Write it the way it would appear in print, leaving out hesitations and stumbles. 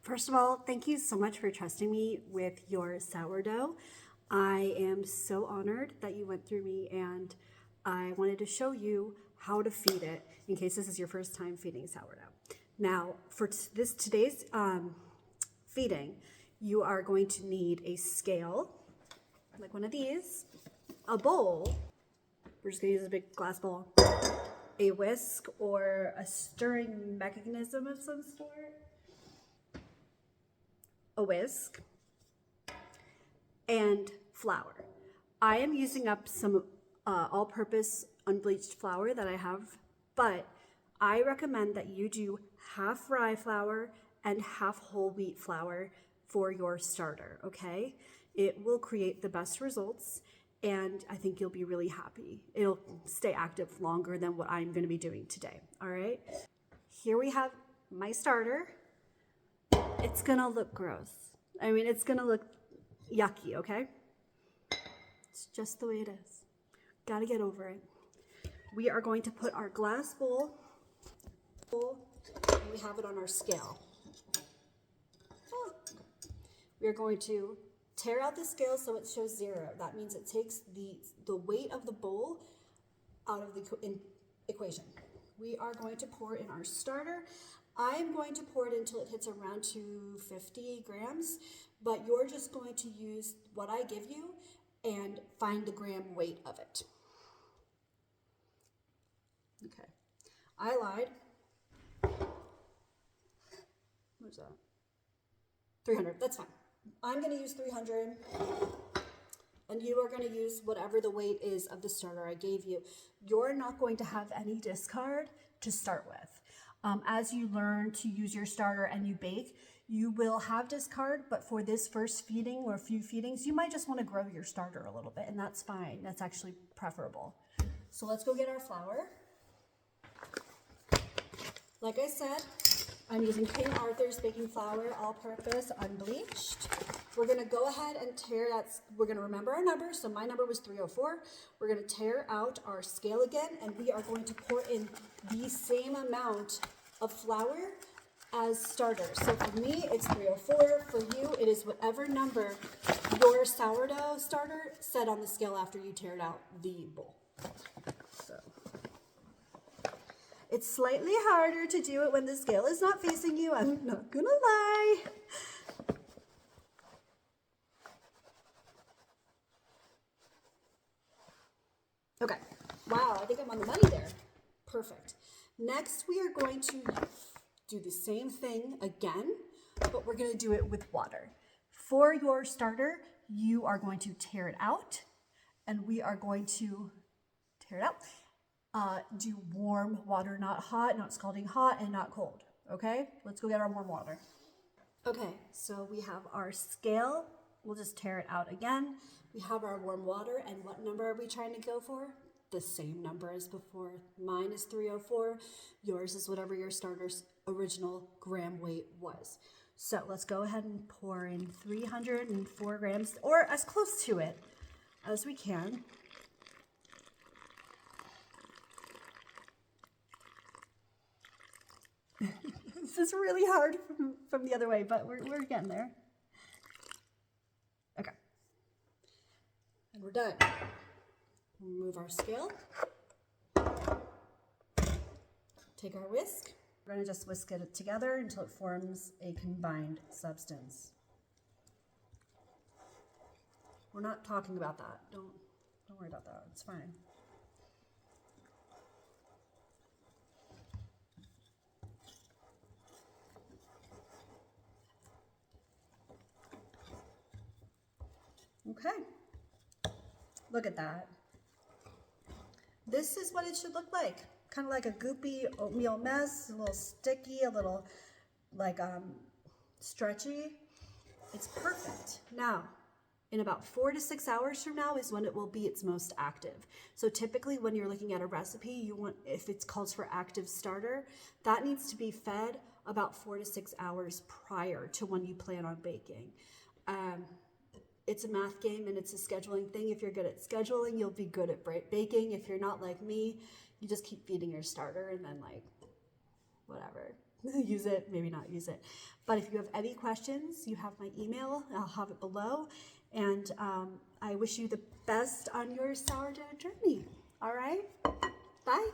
First of all, thank you so much for trusting me with your sourdough. I am so honored that you went through me, and I wanted to show you how to feed it in case this is your first time feeding sourdough. Now, for today's feeding, you are going to need a scale, like one of these, a bowl. We're just gonna use a big glass bowl, a whisk or a stirring mechanism of some sort, a whisk, and flour. I am using up some all-purpose unbleached flour that I have, but I recommend that you do half rye flour and half whole wheat flour for your starter, okay? It will create the best results, and I think you'll be really happy. It'll stay active longer than what I'm gonna be doing today, all right? Here we have my starter. It's gonna look gross. I mean, it's gonna look yucky, okay? It's just the way it is. Gotta get over it. We are going to put our glass bowl, and we have it on our scale. We are going to tear out the scale so it shows 0. That means it takes the weight of the bowl out of the equation. We are going to pour in our starter. I'm going to pour it until it hits around 250 grams, but you're just going to use what I give you and find the gram weight of it. Okay, I lied. What's that? 300, that's fine. I'm gonna use 300, and you are gonna use whatever the weight is of the starter I gave you. You're not going to have any discard to start with. As you learn to use your starter and you bake, you will have discard, but for this first feeding or a few feedings, you might just want to grow your starter a little bit, and that's fine. That's actually preferable. So let's go get our flour. Like I said, I'm using King Arthur's baking flour, all-purpose, unbleached. We're gonna go ahead and tear that. We're gonna remember our number. So my number was 304. We're gonna tear out our scale again, and we are going to pour in the same amount of flour as starter. So for me, it's 304. For you, it is whatever number your sourdough starter said on the scale after you teared out the bowl. So it's slightly harder to do it when the scale is not facing you. I'm not gonna lie. Okay, wow, I think I'm on the money there. Perfect. Next, we are going to do the same thing again, but we're gonna do it with water. For your starter, you are going to tear it out, and we are going to tear it out. Do warm water, not hot, not scalding hot, and not cold, okay? Let's go get our warm water. Okay, so we have our scale. We'll just tear it out again. We have our warm water, and what number are we trying to go for? The same number as before. Mine is 304. Yours is whatever your starter's original gram weight was. So let's go ahead and pour in 304 grams, or as close to it as we can. This is really hard from the other way, but we're getting there. Okay. And we're done. Remove our scale. Take our whisk. We're going to just whisk it together until it forms a combined substance. We're not talking about that. Don't worry about that. It's fine. Okay, look at that. This is what it should look like. Kind of like a goopy oatmeal mess, a little sticky, a little like stretchy. It's perfect. Now, in about 4 to 6 hours from now is when it will be its most active. So typically when you're looking at a recipe, you want, if it's calls for active starter, that needs to be fed about 4 to 6 hours prior to when you plan on baking. It's a math game and it's a scheduling thing. If you're good at scheduling, you'll be good at baking. If you're not like me, you just keep feeding your starter and then like, whatever. use it, maybe not use it. But if you have any questions, you have my email. I'll have it below. And I wish you the best on your sourdough journey. All right? Bye.